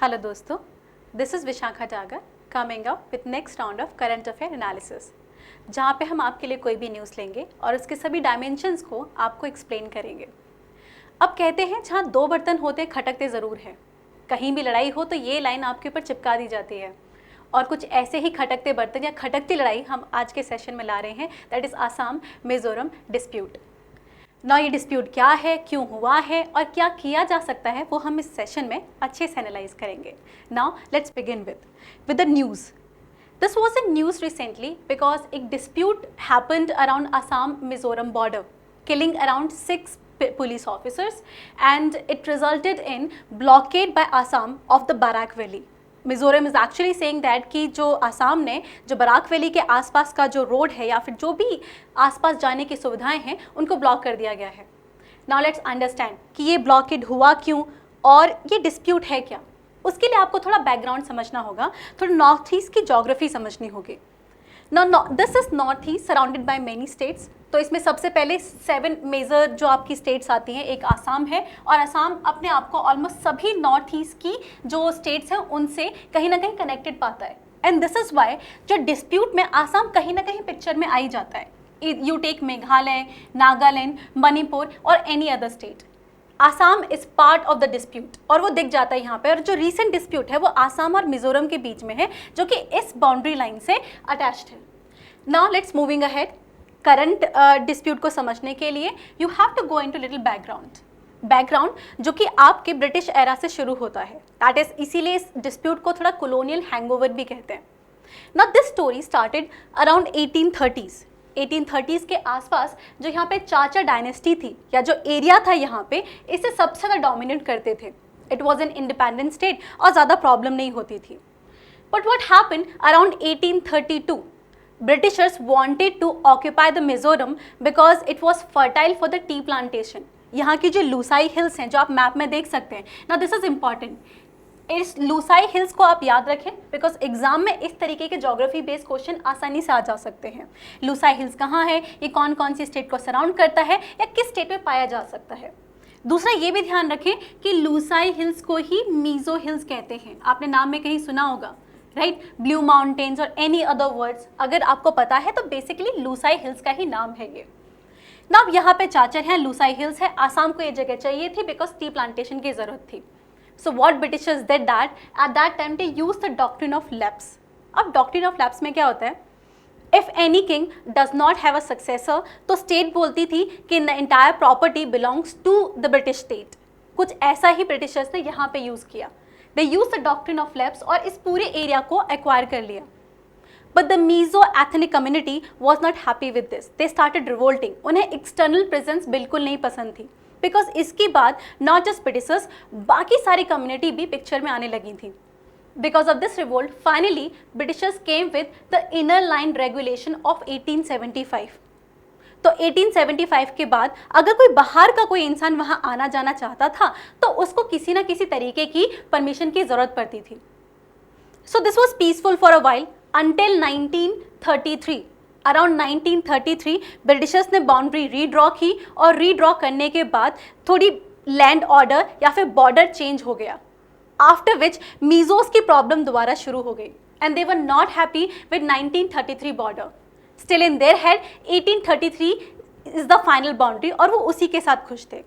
Hello दोस्तों, this is Vishakha Dagar coming up with next round of current affair analysis, जहाँ पे हम आपके लिए कोई भी न्यूज़ लेंगे और उसके सभी डायमेंशंस को आपको एक्सप्लेन करेंगे। अब कहते हैं जहाँ दो बर्तन होते खटकते ज़रूर हैं। कहीं भी लड़ाई हो तो ये लाइन आपके ऊपर चिपका दी जाती है और कुछ ऐसे ही खटकते बर्तन या खटकती लड़ाई हम आज के सेशन में ला रहे हैं, that is Assam Mizoram dispute. ना ये डिस्प्यूट क्या है, क्यों हुआ है और क्या किया जा सकता है, वो हम इस सेशन में अच्छे से एनालाइज करेंगे। Now let's begin with the news. This was in news recently because एक dispute happened around Assam Mizoram border, killing around 6 police officers and it resulted in blockade by Assam of the Barak Valley. Mizoram is actually saying that कि जो आसाम ने जो Barack valley के आसपास का जो road है या फिर जो भी आसपास जाने की सुविधाएं हैं उनको ब्लॉक कर दिया गया है। नाउ लेट्स अंडरस्टैंड कि ये ब्लॉकेड हुआ क्यों और ये डिस्प्यूट है क्या। उसके लिए आपको थोड़ा बैकग्राउंड समझना होगा, थोड़ा नॉर्थ ईस्ट की जोग्राफी समझनी होगी। Now this is north east surrounded by many states। तो इसमें सबसे पहले 7 मेजर जो आपकी स्टेट्स आती हैं, एक आसाम है और आसाम अपने आप को ऑलमोस्ट सभी नॉर्थ ईस्ट की जो स्टेट्स हैं उनसे कहीं ना कहीं कनेक्टेड पाता है। एंड दिस इज़ वाई जो डिस्प्यूट में आसाम कहीं ना कहीं पिक्चर में आ ही जाता है। यू टेक मेघालय, नागालैंड, मणिपुर और any other state, Assam is part of the dispute और वो दिख जाता है यहाँ पे। और जो रीसेंट डिस्प्यूट है वो आसाम और मिजोरम के बीच में है जो कि इस बाउंड्री लाइन से अटैच्ड है। Now let's moving ahead. Current dispute को समझने के लिए you have to go into little background जो कि आपके ब्रिटिश एरा से शुरू होता है, दैट इज इसीलिए इस डिस्प्यूट को थोड़ा कॉलोनियल हैंगओवर भी कहते हैं। Now this story started around 1830s के आसपास। जो यहाँ पे चाचा डायनेस्टी थी या जो एरिया था यहाँ पे, इसे सबसे ज़्यादा डोमिनेट करते थे। It was an independent state और ज़्यादा प्रॉब्लम नहीं होती थी। But what happened around 1832, Britishers wanted to occupy the Mizoram because it was fertile for the tea plantation। यहाँ की जो लूसाई हिल्स हैं जो आप मैप में देख सकते हैं, now this is important। इस लूसाई हिल्स को आप याद रखें बिकॉज एग्जाम में इस तरीके के ज्योग्राफी बेस्ड क्वेश्चन आसानी से आ जा सकते हैं। लूसाई हिल्स कहाँ है, ये कौन कौन सी स्टेट को सराउंड करता है या किस स्टेट में पाया जा सकता है। दूसरा ये भी ध्यान रखें कि लूसाई हिल्स को ही मीजो हिल्स कहते हैं। आपने नाम में कहीं सुना होगा, राइट, ब्लू माउंटेन्स और एनी अदर वर्ड्स अगर आपको पता है तो बेसिकली लूसाई हिल्स का ही नाम है ये। ना अब यहाँ पे चाचर हैं, लूसाई हिल्स है, आसाम को ये जगह चाहिए थी बिकॉज टी प्लांटेशन की जरूरत थी। So what Britishers did that at that time they use the doctrine of lapse. अब डॉक्ट्रिन ऑफ लैप्स में क्या होता है, if any king does not have a successor तो स्टेट बोलती थी कि the entire property belongs to the British state. कुछ ऐसा ही ब्रिटिशर्स ने यहाँ पे यूज किया। They used the doctrine of lapse और इस पूरे एरिया को एक्वायर कर लिया। But the Mizo ethnic community was not happy with this. They started revolting। उन्हें external presence बिल्कुल नहीं पसंद थी because इसके बाद not just Britishers, बाकी सारी कम्युनिटी भी पिक्चर में आने लगी थी। Because of this revolt, finally Britishers came with the inner line regulation of 1875। तो 1875 के बाद अगर कोई बाहर का कोई इंसान वहाँ आना जाना चाहता था तो उसको किसी ना किसी तरीके की परमिशन की ज़रूरत पड़ती थी। So this was peaceful for a while until 1933। Around 1933 Britishers ने बाउंड्री रीड्रॉ की और रीड्रॉ करने के बाद थोड़ी लैंड ऑर्डर या फिर बॉर्डर चेंज हो गया। आफ्टर विच मीजोस की प्रॉब्लम दोबारा शुरू हो गई and they were not happy with 1933 border. Still in their head 1833 is the final boundary और वो उसी के साथ खुश थे।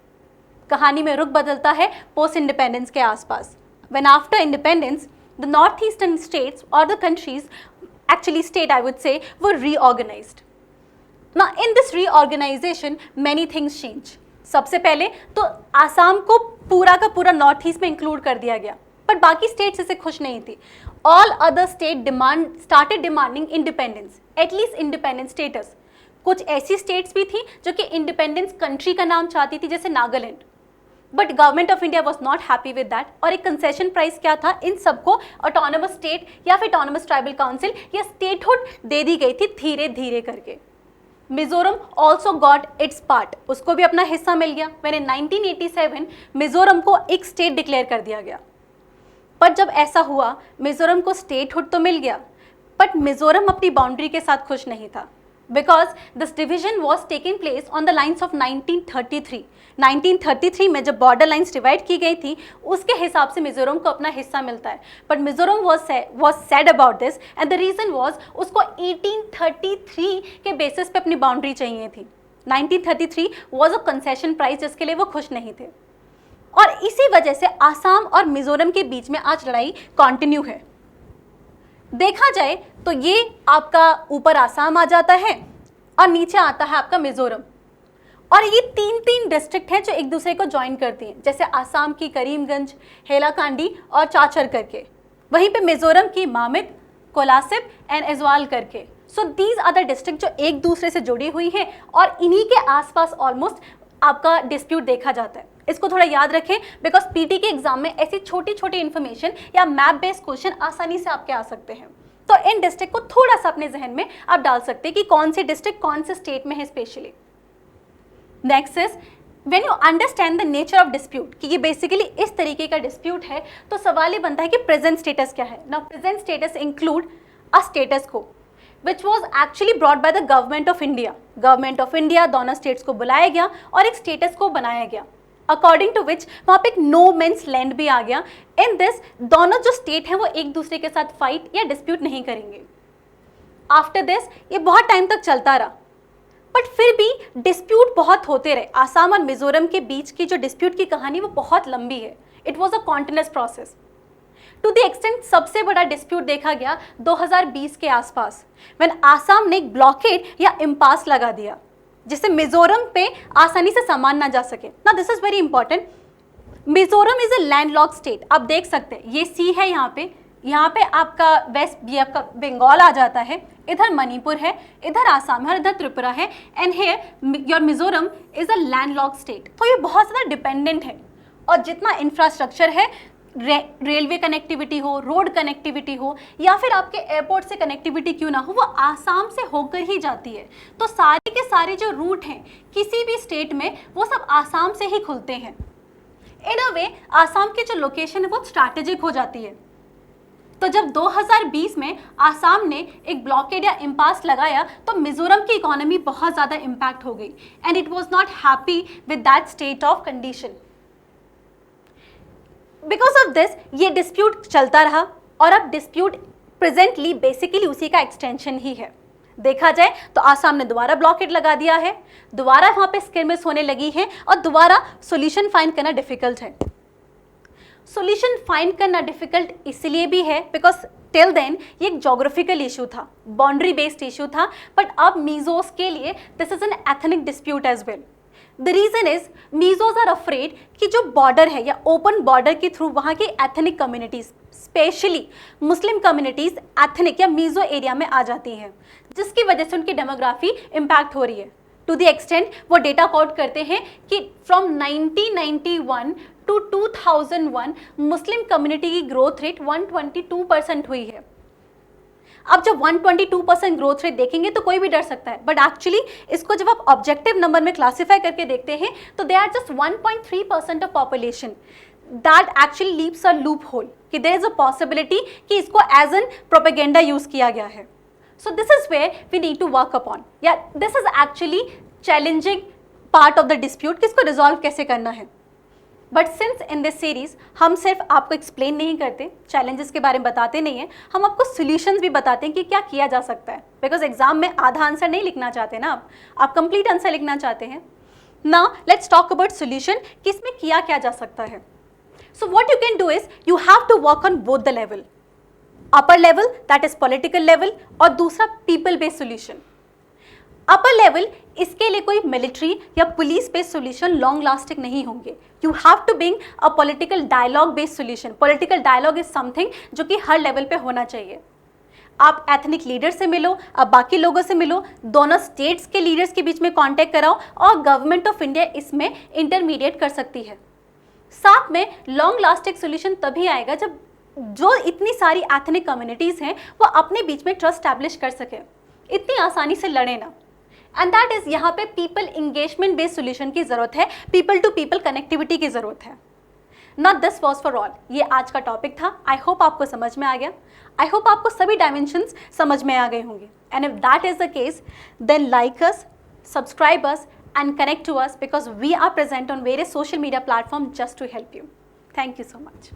कहानी में रुख बदलता है पोस्ट इंडिपेंडेंस के आसपास। When after independence the north eastern states और the countries, actually state I would say, were reorganised. Now in this reorganisation many things change. सबसे पहले तो आसाम को पूरा का पूरा नॉर्थ ईस्ट में इंक्लूड कर दिया गया, पर बाकी स्टेट्स इससे खुश नहीं थी। All other state started demanding independence, at least independence status. कुछ ऐसी स्टेट्स भी थी जो कि इंडिपेंडेंस कंट्री का नाम चाहती थी, जैसे Nagaland. But government of India was not happy with that और एक कंसेशन प्राइस क्या था, इन सबको ऑटोनोमस स्टेट या फिर ऑटोनोमस ट्राइबल काउंसिल या स्टेटहुड दे दी गई थी धीरे धीरे करके। Mizoram also got its part, उसको भी अपना हिस्सा मिल गया। मैंने 1987 मिजोरम को एक स्टेट डिक्लेयर कर दिया गया। पर जब ऐसा हुआ, मिजोरम को स्टेटहुड तो मिल गया बट मिजोरम अपनी बाउंड्री के साथ खुश नहीं था। Because this division was taking place on the lines of 1933। 1933 में जब बॉर्डर लाइन्स डिवाइड की गई थी उसके हिसाब से मिजोरम को अपना हिस्सा मिलता है, but Mizoram was sad about this and the reason was उसको 1833 के बेसिस पे अपनी बाउंड्री चाहिए थी। 1933 वॉज अ कंसेशन प्राइस जिसके लिए वो खुश नहीं थे, और इसी वजह से आसाम और मिजोरम के बीच में आज लड़ाई कंटिन्यू है। देखा जाए तो ये आपका ऊपर आसाम आ जाता है और नीचे आता है आपका मिजोरम, और ये तीन डिस्ट्रिक्ट हैं जो एक दूसरे को ज्वाइन करती हैं, जैसे आसाम की करीमगंज, हेलाकांडी और चाचर करके, वहीं पे मिजोरम की मामित, कोलासिब एंड एजवाल करके। So these are the district जो एक दूसरे से जुड़ी हुई हैं और इन्हीं के आसपास ऑलमोस्ट आपका डिस्प्यूट देखा जाता है। इसको थोड़ा याद रखें बिकॉज पीटी के एग्जाम में ऐसी छोटी छोटी इन्फॉर्मेशन या मैप बेस्ड क्वेश्चन आसानी से आपके आ सकते हैं। तो इन डिस्ट्रिक्ट को थोड़ा सा अपने जहन में आप डाल सकते हैं कि कौन सी डिस्ट्रिक्ट कौन से स्टेट में है specially. Next is when you understand the nature of dispute कि ये बेसिकली इस तरीके का डिस्प्यूट है, तो सवाल ये बनता है कि प्रेजेंट स्टेटस क्या है। Now present status include a status को which was actually brought by the government of India. Government of India दोनों स्टेट्स को बुलाया गया और एक स्टेटस को बनाया गया, अकॉर्डिंग टू विच वहाँ पे एक नो मेंस लैंड भी आ गया। इन दिस दोनों जो स्टेट हैं वो एक दूसरे के साथ फाइट या डिस्प्यूट नहीं करेंगे। आफ्टर दिस ये बहुत टाइम तक चलता रहा, बट फिर भी डिस्प्यूट बहुत होते रहे। आसाम और मिजोरम के बीच की जो डिस्प्यूट की कहानी वो बहुत लंबी है। It was a continuous process to the extent सबसे बड़ा डिस्प्यूट देखा गया 2020 के आसपास, व्हेन आसाम ने एक ब्लॉकेड या इम्पास लगा दिया जिससे मिजोरम पे आसानी से सामान ना जा सके। ना this is very important, Mizoram is a landlocked state. आप देख सकते हैं ये सी है, यहाँ पे आपका वेस्ट ये आपका बंगाल आ जाता है, इधर मणिपुर है, इधर आसाम है और इधर त्रिपुरा है, and here your Mizoram is a landlocked state. तो ये बहुत ज़्यादा डिपेंडेंट है, और जितना इंफ्रास्ट्रक्चर है, रेलवे कनेक्टिविटी हो, रोड कनेक्टिविटी हो, या फिर आपके एयरपोर्ट से कनेक्टिविटी क्यों ना हो, वो आसाम से होकर ही जाती है। तो सारे के सारे जो रूट हैं किसी भी स्टेट में वो सब आसाम से ही खुलते हैं। इन अ वे आसाम की जो लोकेशन है वो स्ट्रैटेजिक हो जाती है। तो जब 2020 में आसाम ने एक ब्लॉकेड या इम्पास लगाया तो मिजोरम की इकोनॉमी बहुत ज़्यादा इम्पैक्ट हो गई, and it was not happy with that state of condition. Because of this ये डिस्प्यूट चलता रहा, और अब डिस्प्यूट प्रेजेंटली बेसिकली उसी का एक्सटेंशन ही है। देखा जाए तो आसाम ने दोबारा ब्लॉकेड लगा दिया है, दोबारा वहाँ पे स्किर्मिस होने लगी है, और दोबारा सॉल्यूशन फाइंड करना डिफिकल्ट है। सॉल्यूशन फाइंड करना डिफिकल्ट इसलिए भी है बिकॉज टिल देन ये एक जोग्राफिकल इशू था, बाउंड्री बेस्ड इशू था, बट अब मीजोस के लिए this is an ethnic dispute as well. The reason is Mizos are afraid कि जो बॉर्डर है या ओपन बॉर्डर के थ्रू वहाँ की एथनिक कम्युनिटीज, स्पेशली मुस्लिम कम्युनिटीज एथनिक या मीजो एरिया में आ जाती हैं, जिसकी वजह से उनकी डेमोग्राफी इम्पैक्ट हो रही है। टू द एक्सटेंट वो डेटा कोट करते हैं कि फ्रॉम 1991 टू 2001 मुस्लिम कम्युनिटी की ग्रोथ रेट 122% हुई है। अब जब 122% ग्रोथ रेट देखेंगे तो कोई भी डर सकता है, बट एक्चुअली इसको जब आप ऑब्जेक्टिव नंबर में क्लासिफाई करके देखते हैं तो they are just 1.3% of population. That actually leaves a loophole कि देयर इज अ पॉसिबिलिटी कि इसको एज एन प्रोपेगेंडा यूज किया गया है। So this is where we need to work upon, या this is actually challenging part of the dispute कि इसको resolve कैसे करना है। But since in this series हम सिर्फ आपको एक्सप्लेन नहीं करते, चैलेंजेस के बारे में बताते नहीं हैं, हम आपको सॉल्यूशंस भी बताते हैं कि क्या किया जा सकता है। बिकॉज एग्जाम में आधा आंसर नहीं लिखना चाहते ना, आप कंप्लीट आंसर लिखना चाहते हैं। Now let's talk about solution कि इसमें किया क्या जा सकता है। So what you can do is you have to work on both the level, upper level that is political level, और दूसरा people based solution. Upper level इसके लिए कोई मिलिट्री या police based solution long lasting नहीं होंगे। You have to bring a political dialogue based solution. Political dialogue is something जो कि हर लेवल पे होना चाहिए। आप एथनिक लीडर से मिलो, आप बाकी लोगों से मिलो, दोनों स्टेट्स के लीडर्स के बीच में कांटेक्ट कराओ, और गवर्नमेंट ऑफ इंडिया इसमें इंटरमीडिएट कर सकती है। साथ में लॉन्ग लास्टिंग सॉल्यूशन तभी आएगा जब जो इतनी सारी एथनिक कम्युनिटीज़ हैं वो अपने बीच में ट्रस्ट स्टैब्लिश कर सके, इतनी आसानी से लड़े ना। एंड दैट इज यहाँ पे पीपल इंगेजमेंट बेस्ड सॉल्यूशन की जरूरत है, पीपल टू पीपल कनेक्टिविटी की जरूरत है। Not this was for all, ये आज का टॉपिक था। आई होप आपको समझ में आ गया, आई होप आपको सभी डायमेंशंस समझ में आ गए होंगे। And if that is the case, then like us, subscribe us and connect to us because we are present on various social media platforms just to help you. Thank you so much.